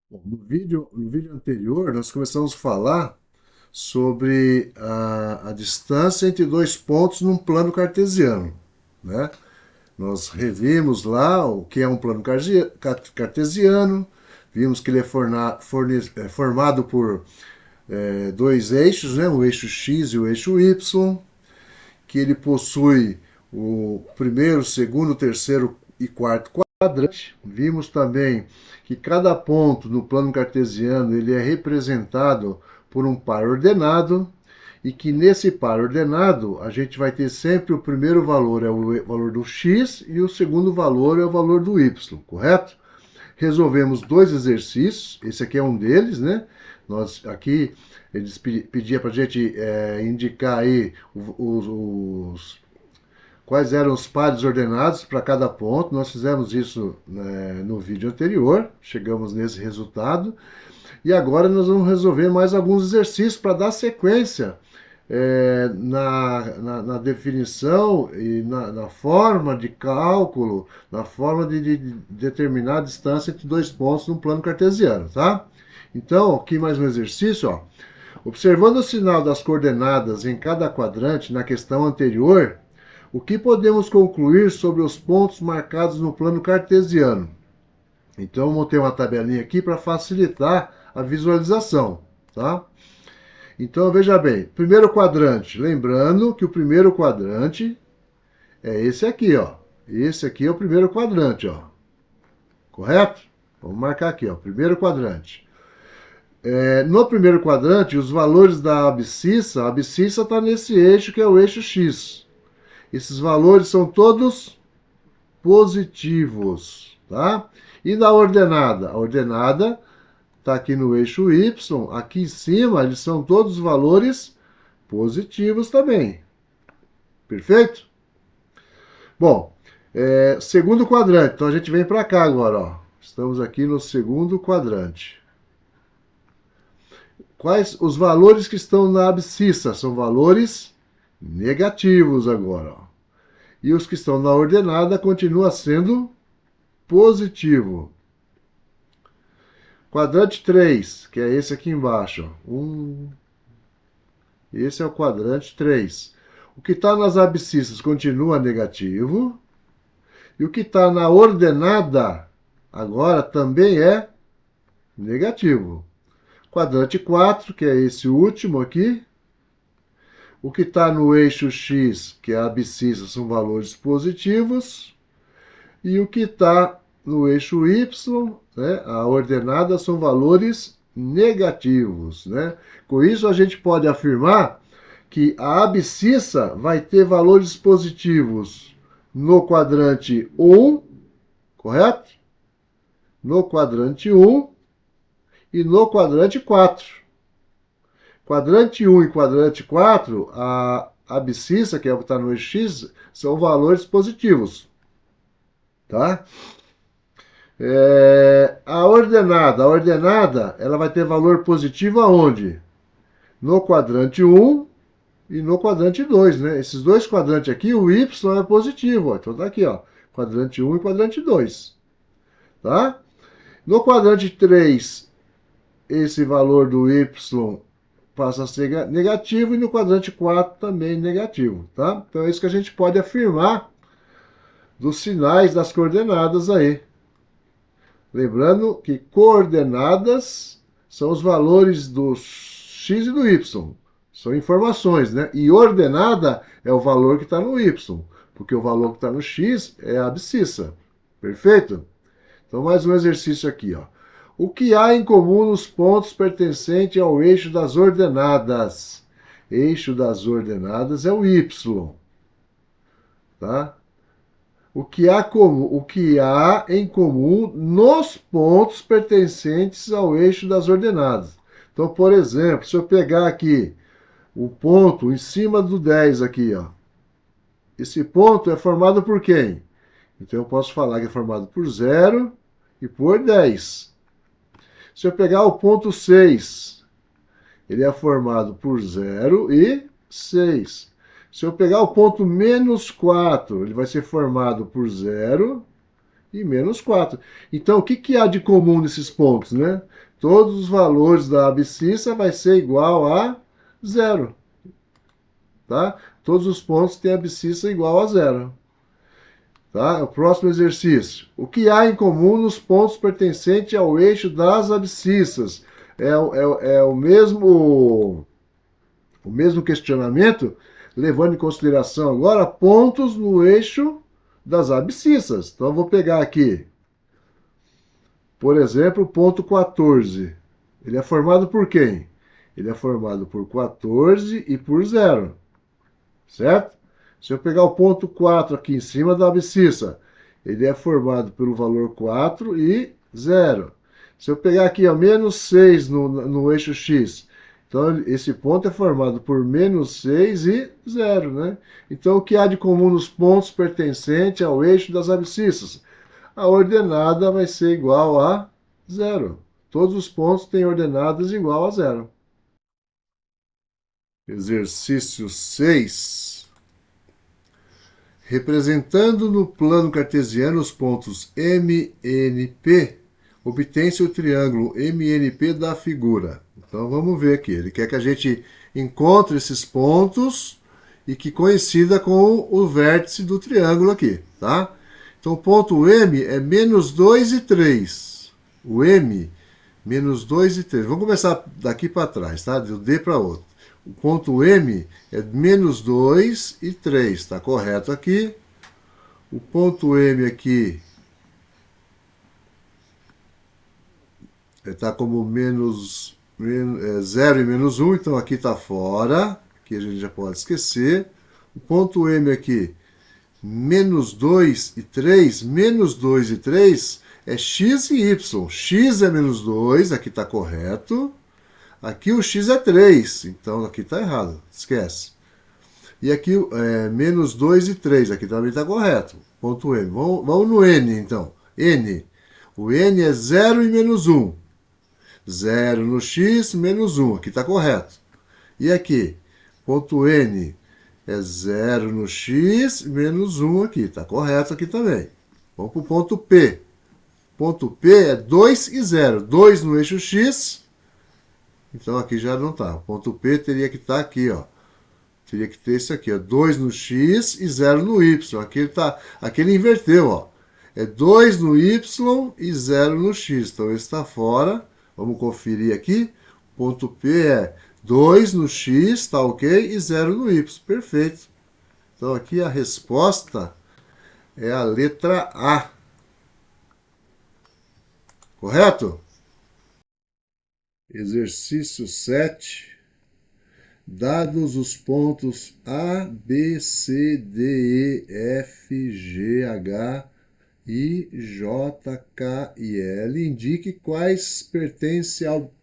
Bom, no vídeo anterior, nós começamos a falar sobre a distância entre dois pontos num plano cartesiano, né? Nós revimos lá o que é um plano cartesiano, vimos que ele é formado por dois eixos, né? O eixo x e o eixo y, que ele possui o primeiro, segundo, terceiro e quarto quadrante. Vimos também que cada ponto no plano cartesiano ele é representado por um par ordenado e que nesse par ordenado a gente vai ter sempre o primeiro valor é o valor do x e o segundo valor é o valor do y, correto? Resolvemos dois exercícios, esse aqui é um deles, né? Nós aqui eles pediam para a gente indicar aí quais eram os pares ordenados para cada ponto. Nós fizemos isso no vídeo anterior, chegamos nesse resultado. E agora nós vamos resolver mais alguns exercícios para dar sequência na definição e na forma de cálculo, na forma de determinar a distância entre dois pontos no plano cartesiano, tá? Então, aqui mais um exercício, ó. Observando o sinal das coordenadas em cada quadrante na questão anterior, o que podemos concluir sobre os pontos marcados no plano cartesiano? Então, eu montei uma tabelinha aqui para facilitar a visualização, tá? Então, veja bem, primeiro quadrante, lembrando que o primeiro quadrante é esse aqui, ó. Esse aqui é o primeiro quadrante, ó. Correto? Vamos marcar aqui, ó, primeiro quadrante. No primeiro quadrante, os valores da abscissa, a abscissa está nesse eixo que é o eixo x. Esses valores são todos positivos, tá? E da ordenada? A ordenada está aqui no eixo y, aqui em cima eles são todos valores positivos também. Perfeito? Bom, segundo quadrante, então a gente vem para cá agora, ó. Estamos aqui no segundo quadrante. Quais os valores que estão na abscissa? São valores negativos agora, ó. E os que estão na ordenada continua sendo positivo. Quadrante 3, que é esse aqui embaixo. Esse é o quadrante 3. O que está nas abscissas continua negativo. E o que está na ordenada agora também é negativo. Quadrante 4, que é esse último aqui. O que está no eixo x, que é a abscissa, são valores positivos. E o que está no eixo y, né, a ordenada, são valores negativos. Né? Com isso, a gente pode afirmar que a abscissa vai ter valores positivos no quadrante 1, correto? No quadrante 1 e no quadrante 4. Quadrante 1 e quadrante 4, a abscissa, que é o que está no eixo x, são valores positivos. Tá? A ordenada, ela vai ter valor positivo aonde? No quadrante 1 e no quadrante 2, né? Esses dois quadrantes aqui, o y é positivo, ó. Então tá aqui, ó, quadrante 1 e quadrante 2, tá? No quadrante 3, esse valor do y passa a ser negativo e no quadrante 4 também negativo, tá? Então é isso que a gente pode afirmar dos sinais das coordenadas aí. Lembrando que coordenadas são os valores do x e do y. São informações, né? E ordenada é o valor que está no y, porque o valor que está no x é a abscissa. Perfeito? Então, mais um exercício aqui, ó. O que há em comum nos pontos pertencentes ao eixo das ordenadas? Eixo das ordenadas é o y, tá? O que há em comum nos pontos pertencentes ao eixo das ordenadas. Então, por exemplo, se eu pegar aqui o ponto em cima do 10 aqui, ó. Esse ponto é formado por quem? Então eu posso falar que é formado por 0 e por 10. Se eu pegar o ponto 6, ele é formado por 0 e 6. Se eu pegar o ponto menos 4, ele vai ser formado por 0 e menos 4. Então, o que há de comum nesses pontos, né? Todos os valores da abscissa vai ser igual a zero, tá? Todos os pontos têm abscissa igual a zero. Tá? O próximo exercício. O que há em comum nos pontos pertencentes ao eixo das abscissas? É o mesmo questionamento, levando em consideração agora pontos no eixo das abscissas. Então, eu vou pegar aqui, por exemplo, o ponto 14. Ele é formado por quem? Ele é formado por 14 e por 0, certo? Se eu pegar o ponto 4 aqui em cima da abscissa, ele é formado pelo valor 4 e 0. Se eu pegar aqui, ó, menos 6 no eixo x, então esse ponto é formado por menos 6 e 0, né? Então, o que há de comum nos pontos pertencentes ao eixo das abscissas? A ordenada vai ser igual a 0. Todos os pontos têm ordenadas igual a 0. Exercício 6. Representando no plano cartesiano os pontos M, N, P, obtém-se o triângulo MNP da figura. Então vamos ver aqui. Ele quer que a gente encontre esses pontos e que coincida com o vértice do triângulo aqui, tá? Então o ponto M é menos 2 e 3. O M, menos 2 e 3. Vamos começar daqui para trás, tá? Do D para outro. O ponto M é menos 2 e 3, está correto aqui. O ponto M aqui está como menos 0 e menos 1, então aqui está fora. Aqui a gente já pode esquecer. O ponto M aqui, menos 2 e 3. Menos 2 e 3 é x e y. X é menos 2, aqui está correto. Aqui o x é 3, então aqui está errado, esquece. E aqui menos 2 e 3, aqui também está correto. Ponto M. Vamos no N, então. N. O N é 0 e menos 1. 0 no x, menos 1, aqui está correto. E aqui, ponto N é 0 no x, menos 1 aqui, está correto aqui também. Vamos para o ponto P. Ponto P é 2 e 0. 2 no eixo x, então aqui já não está. O ponto P teria que estar aqui, ó. Teria que ter isso aqui, ó. 2 no x e 0 no y. Aqui ele inverteu, ó. É 2 no y e 0 no x. Então esse está fora. Vamos conferir aqui. Ponto P é 2 no x, está ok, e 0 no y. Perfeito. Então aqui a resposta é a letra A. Correto? Exercício 7. Dados os pontos A, B, C, D, E, F, G, H, I, J, K e L, indique quais pertencem ao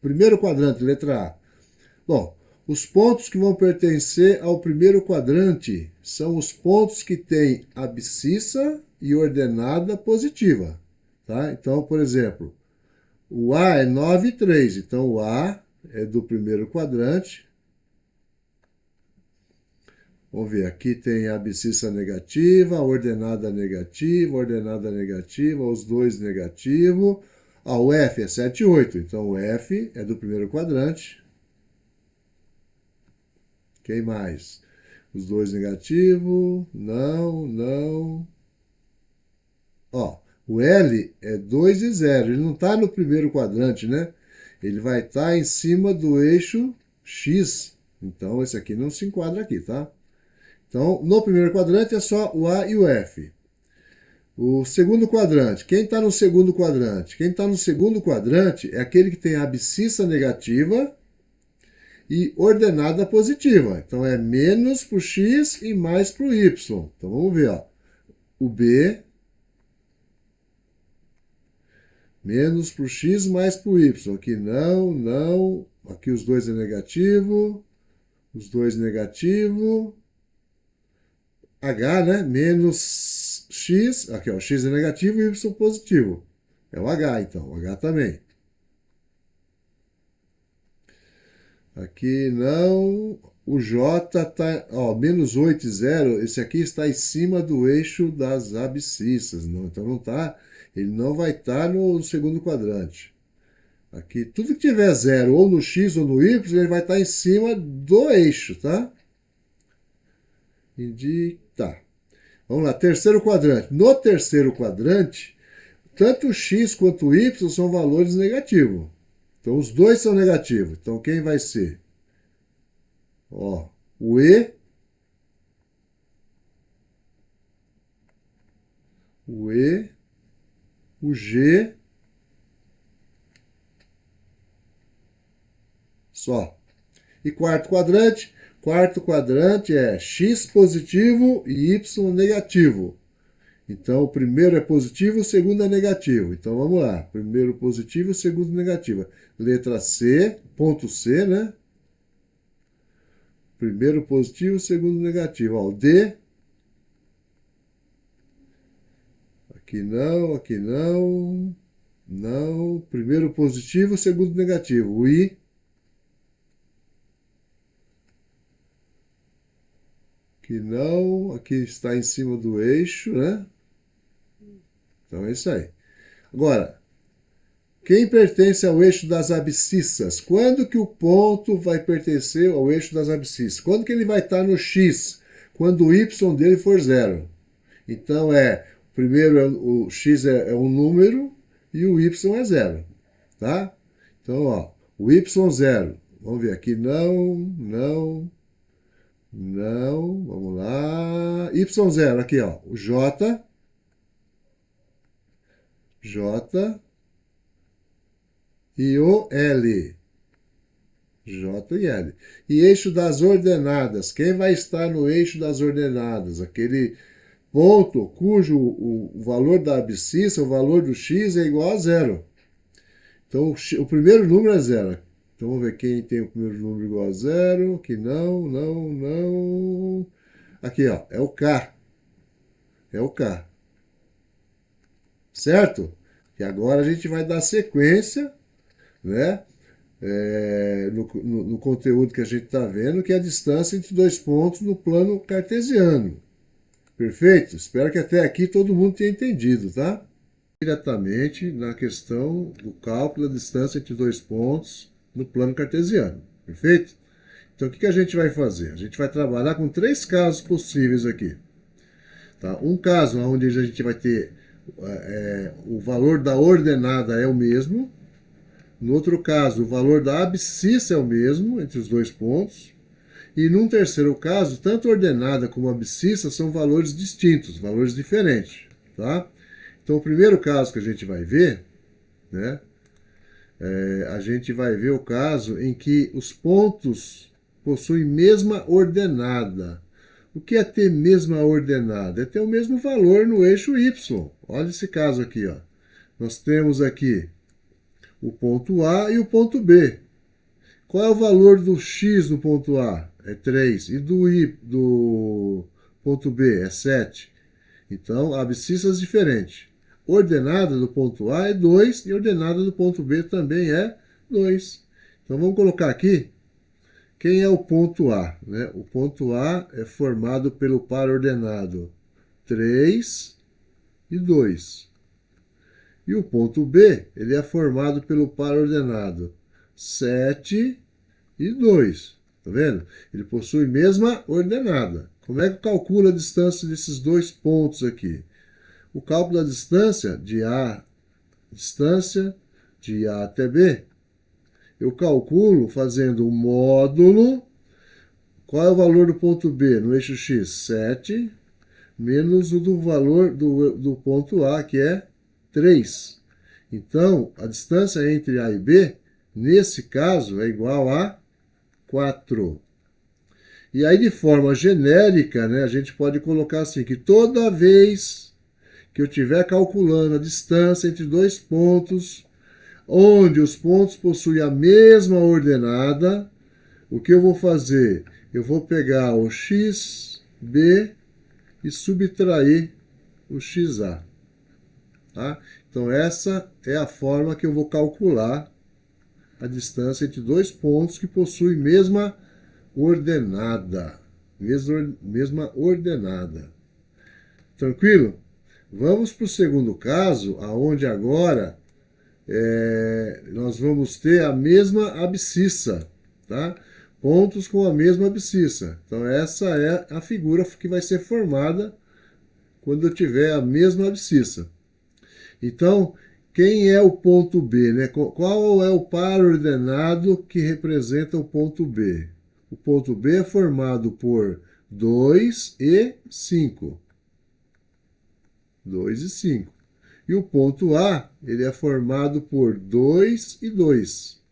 primeiro quadrante, letra A. Bom, os pontos que vão pertencer ao primeiro quadrante são os pontos que têm abscissa e ordenada positiva. Tá? Então, por exemplo, o A é 9 e 3, então o A é do primeiro quadrante. Vamos ver, aqui tem a abscissa negativa, ordenada negativa, os dois negativo. O F é 7 e 8, então o F é do primeiro quadrante. Quem mais? Os dois negativo, não. Ó, o L é 2 e 0, ele não está no primeiro quadrante, né? Ele vai estar em cima do eixo X, então esse aqui não se enquadra aqui, tá? Então, no primeiro quadrante é só o A e o F. O segundo quadrante. Quem está no segundo quadrante? Quem está no segundo quadrante é aquele que tem a abscissa negativa e ordenada positiva. Então, é menos para o x e mais para o y. Então, vamos ver. Ó. O B, menos para o x mais para o y. Aqui não. Aqui os dois é negativo. Os dois negativo. H, né? Menos x, aqui ó, x é negativo e y positivo. É o H, então, o H também. Aqui não, o J está, ó, menos 8 e 0, esse aqui está em cima do eixo das abscissas. Não, então não tá, ele não vai estar no segundo quadrante. Aqui, tudo que tiver zero, ou no X ou no Y, ele vai estar em cima do eixo, tá? Tá. Vamos lá, terceiro quadrante. No terceiro quadrante, tanto o X quanto o Y são valores negativos. Então, os dois são negativos. Então, quem vai ser? Ó, o E, o E, o G, só. E quarto quadrante? Quarto quadrante é X positivo e Y negativo. Então, o primeiro é positivo, o segundo é negativo. Então, vamos lá. Primeiro positivo, o segundo negativo. Letra C, ponto C, né? Primeiro positivo, segundo negativo. Ó, o D. Aqui não, aqui não. Não. Primeiro positivo, segundo negativo. O I. Aqui não. Aqui está em cima do eixo, né? Então é isso aí. Agora, quem pertence ao eixo das abscissas? Quando que o ponto vai pertencer ao eixo das abscissas? Quando que ele vai estar no X? Quando o Y dele for zero. Então primeiro o X é um número e o Y é zero, tá? Então, ó, o Y zero. Vamos ver aqui, não, não, não, vamos lá. Y zero, aqui, ó, o J, J e o L. J e L. E eixo das ordenadas. Quem vai estar no eixo das ordenadas? Aquele ponto cujo o valor da abscissa, o valor do x é igual a zero. Então, o primeiro número é zero. Então, vamos ver quem tem o primeiro número igual a zero. Aqui não, não, não. Aqui, ó, é o K. É o K. Certo? E agora a gente vai dar sequência, né? No conteúdo que a gente está vendo, que é a distância entre dois pontos no plano cartesiano. Perfeito? Espero que até aqui todo mundo tenha entendido, tá? Diretamente na questão do cálculo da distância entre dois pontos no plano cartesiano. Perfeito? Então, o que a gente vai fazer? A gente vai trabalhar com três casos possíveis aqui. Tá? Um caso onde a gente vai ter o valor da ordenada é o mesmo. No outro caso, o valor da abscissa é o mesmo entre os dois pontos. E num terceiro caso, tanto a ordenada como a abscissa são valores distintos, valores diferentes. Tá? Então, o primeiro caso que a gente vai ver, né, a gente vai ver o caso em que os pontos possuem mesma ordenada. O que é ter mesma ordenada? É ter o mesmo valor no eixo Y. Olha esse caso aqui, ó. Nós temos aqui o ponto A e o ponto B. Qual é o valor do x no ponto A? É 3. E do ponto B? É 7. Então, abscissas diferentes. Ordenada do ponto A é 2 e ordenada do ponto B também é 2. Então, vamos colocar aqui quem é o ponto A, né? O ponto A é formado pelo par ordenado 3 e 2. E o ponto B, ele é formado pelo par ordenado 7 e 2. Tá vendo? Ele possui mesma ordenada. Como é que calcula a distância desses dois pontos aqui? O cálculo da distância de A até B, eu calculo fazendo o módulo. Qual é o valor do ponto B no eixo X? 7, menos o do valor do ponto A, que é 3. Então, a distância entre A e B, nesse caso, é igual a 4. E aí, de forma genérica, né, a gente pode colocar assim, que toda vez que eu estiver calculando a distância entre dois pontos, onde os pontos possuem a mesma ordenada, o que eu vou fazer? Eu vou pegar o xb e subtrair o xa. Tá? Então, essa é a forma que eu vou calcular a distância entre dois pontos que possuem mesma ordenada. Mesma ordenada. Tranquilo? Vamos para o segundo caso, aonde agora nós vamos ter a mesma abscissa, tá? Pontos com a mesma abscissa. Então essa é a figura que vai ser formada quando eu tiver a mesma abscissa. Então, quem é o ponto B, né? Qual é o par ordenado que representa o ponto B? O ponto B é formado por 2 e 5. 2 e 5. E o ponto A, ele é formado por 2 e 2.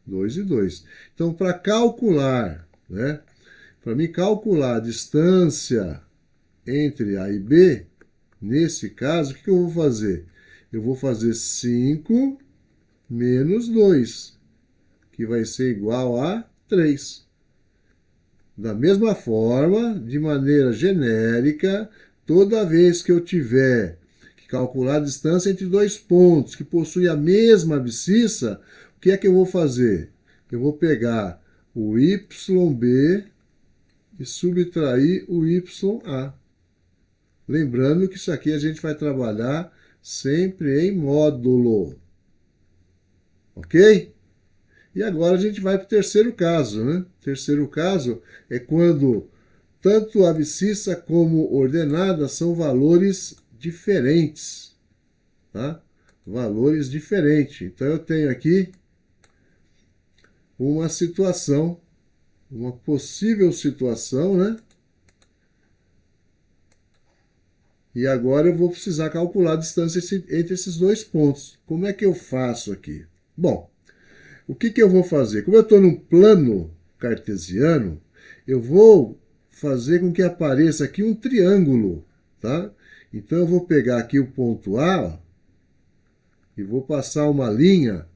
2 e 2. Então, para calcular, né? Para mim calcular a distância entre A e B, nesse caso, o que eu vou fazer? Eu vou fazer 5 menos 2, que vai ser igual a 3. Da mesma forma, de maneira genérica, toda vez que eu tiver que calcular a distância entre dois pontos que possuem a mesma abscissa, o que é que eu vou fazer? Eu vou pegar o YB e subtrair o YA. Lembrando que isso aqui a gente vai trabalhar sempre em módulo. Ok? E agora a gente vai para o terceiro caso, né? O terceiro caso é quando tanto abscissa como ordenada são valores diferentes, tá? Valores diferentes. Então eu tenho aqui uma situação, uma possível situação, né? E agora eu vou precisar calcular a distância entre esses dois pontos. Como é que eu faço aqui? Bom, o que eu vou fazer? Como eu estou num plano cartesiano, eu vou fazer com que apareça aqui um triângulo, tá? Então eu vou pegar aqui o ponto A, ó, e vou passar uma linha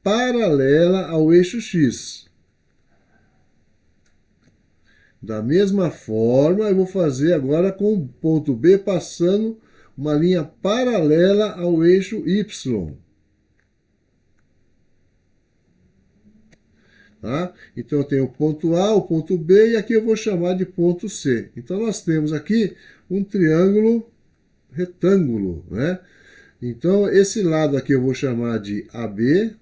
paralela ao eixo X. Da mesma forma, eu vou fazer agora com o ponto B passando uma linha paralela ao eixo Y. Tá? Então eu tenho o ponto A, o ponto B e aqui eu vou chamar de ponto C. Então nós temos aqui um triângulo retângulo, né? Então esse lado aqui eu vou chamar de AB,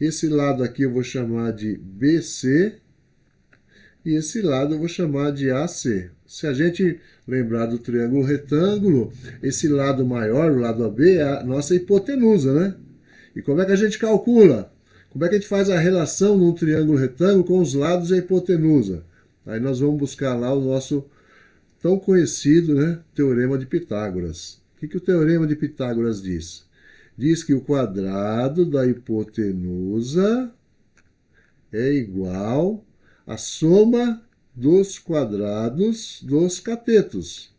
esse lado aqui eu vou chamar de BC e esse lado eu vou chamar de AC. Se a gente lembrar do triângulo retângulo, esse lado maior, o lado AB, é a nossa hipotenusa, né? E como é que a gente calcula? Como é que a gente faz a relação num triângulo retângulo com os lados e a hipotenusa? Aí nós vamos buscar lá o nosso tão conhecido, né, Teorema de Pitágoras. O que o Teorema de Pitágoras diz? Diz que o quadrado da hipotenusa é igual à soma dos quadrados dos catetos.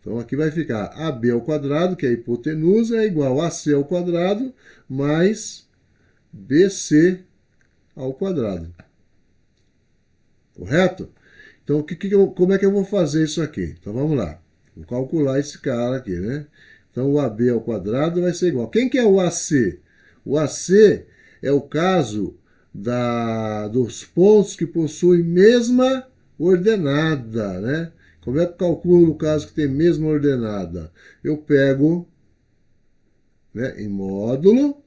Então aqui vai ficar AB ao quadrado, que é a hipotenusa, é igual a AC ao quadrado, mais BC ao quadrado. Correto? Então, como é que eu vou fazer isso aqui? Então, vamos lá. Vou calcular esse cara aqui, né? Então, o AB ao quadrado vai ser igual. Quem que é o AC? O AC é o caso dos pontos que possuem mesma ordenada, né? Como é que eu calculo o caso que tem mesma ordenada? Eu pego, né, em módulo,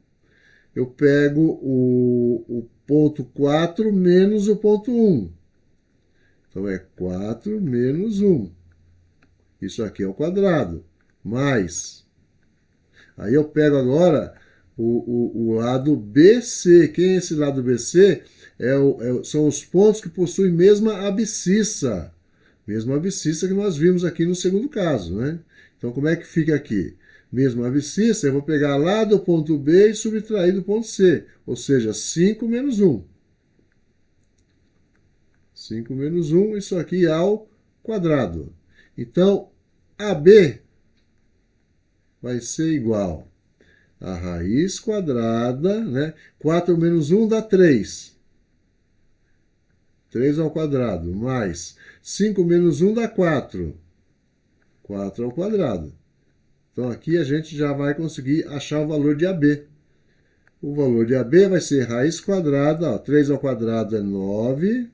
eu pego o ponto 4 menos o ponto 1. Então é 4 menos 1. Isso aqui é o quadrado. Mais. Aí eu pego agora o lado BC. Quem é esse lado BC? São os pontos que possuem mesma abscissa. Mesma abscissa que nós vimos aqui no segundo caso, né? Então como é que fica aqui? Mesma abscissa, eu vou pegar lá do ponto B e subtrair do ponto C. Ou seja, 5 menos 1. 5 menos 1, isso aqui ao quadrado. Então, AB vai ser igual a raiz quadrada, né? 4 menos 1 dá 3. 3 ao quadrado, mais 5 menos 1 dá 4. 4 ao quadrado. Então, aqui a gente já vai conseguir achar o valor de AB. O valor de AB vai ser raiz quadrada, ó, 3 ao quadrado é 9,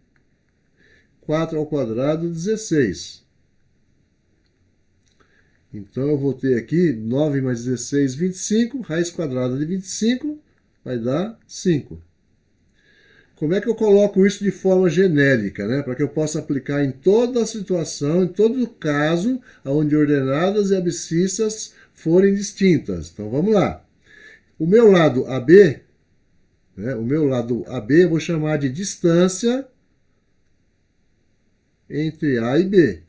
4 ao quadrado 16. Então, eu vou ter aqui 9 mais 16, 25. Raiz quadrada de 25 vai dar 5. Como é que eu coloco isso de forma genérica, né? Para que eu possa aplicar em toda a situação, em todo o caso, onde ordenadas e abscissas forem distintas. Então, vamos lá. O meu lado AB, né? O meu lado AB eu vou chamar de distância entre A e B.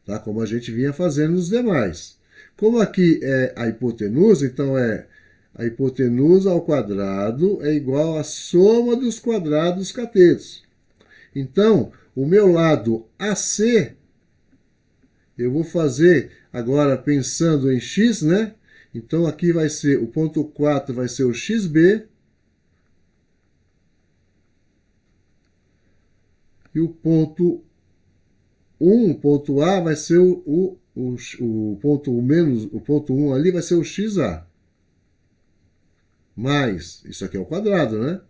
Tá? Como a gente vinha fazendo nos demais. Como aqui é a hipotenusa, então é a hipotenusa ao quadrado é igual à soma dos quadrados catetos. Então, o meu lado AC, eu vou fazer agora pensando em x, né? Então, aqui vai ser, o ponto 4 vai ser o xb, e o ponto 1, ponto A, vai ser o ponto menos, o ponto 1 ali vai ser o xa. Mais, isso aqui é o quadrado, né?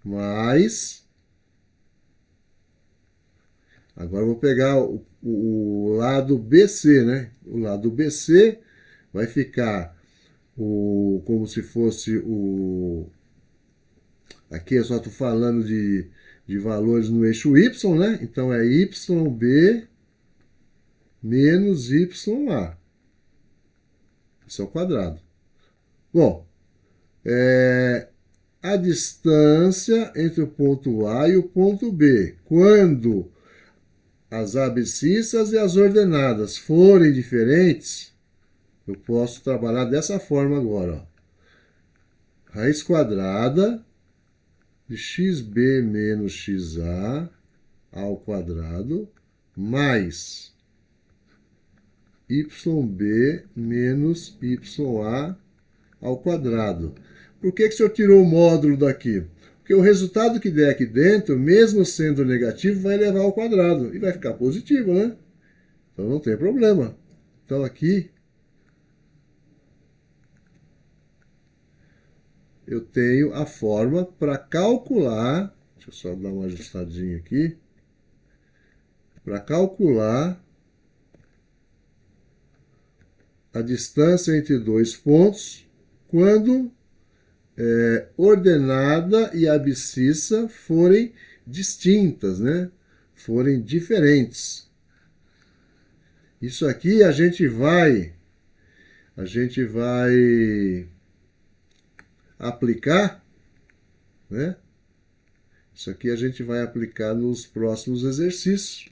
Mais, agora eu vou pegar o lado BC, né? O lado BC vai ficar como se fosse o... Aqui eu só estou falando de valores no eixo Y, né? Então é YB menos YA. Isso é o quadrado. Bom, a distância entre o ponto A e o ponto B, quando as abscissas e as ordenadas forem diferentes, eu posso trabalhar dessa forma agora. Ó. Raiz quadrada de xb menos xa ao quadrado mais yb menos ya ao quadrado. Por que o senhor tirou o módulo daqui? Porque o resultado que der aqui dentro, mesmo sendo negativo, vai levar ao quadrado. E vai ficar positivo, né? Então não tem problema. Então aqui eu tenho a forma para calcular. Deixa eu só dar uma ajustadinha aqui. Para calcular a distância entre dois pontos quando ordenada e abscissa forem distintas, né? Forem diferentes. Isso aqui a gente vai aplicar, né? Isso aqui a gente vai aplicar nos próximos exercícios.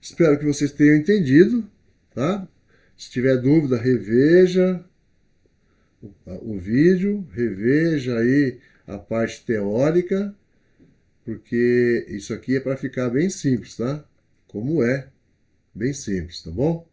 Espero que vocês tenham entendido, tá? Se tiver dúvida, reveja o vídeo, reveja aí a parte teórica, porque isso aqui é para ficar bem simples, tá? Como é, bem simples, tá bom?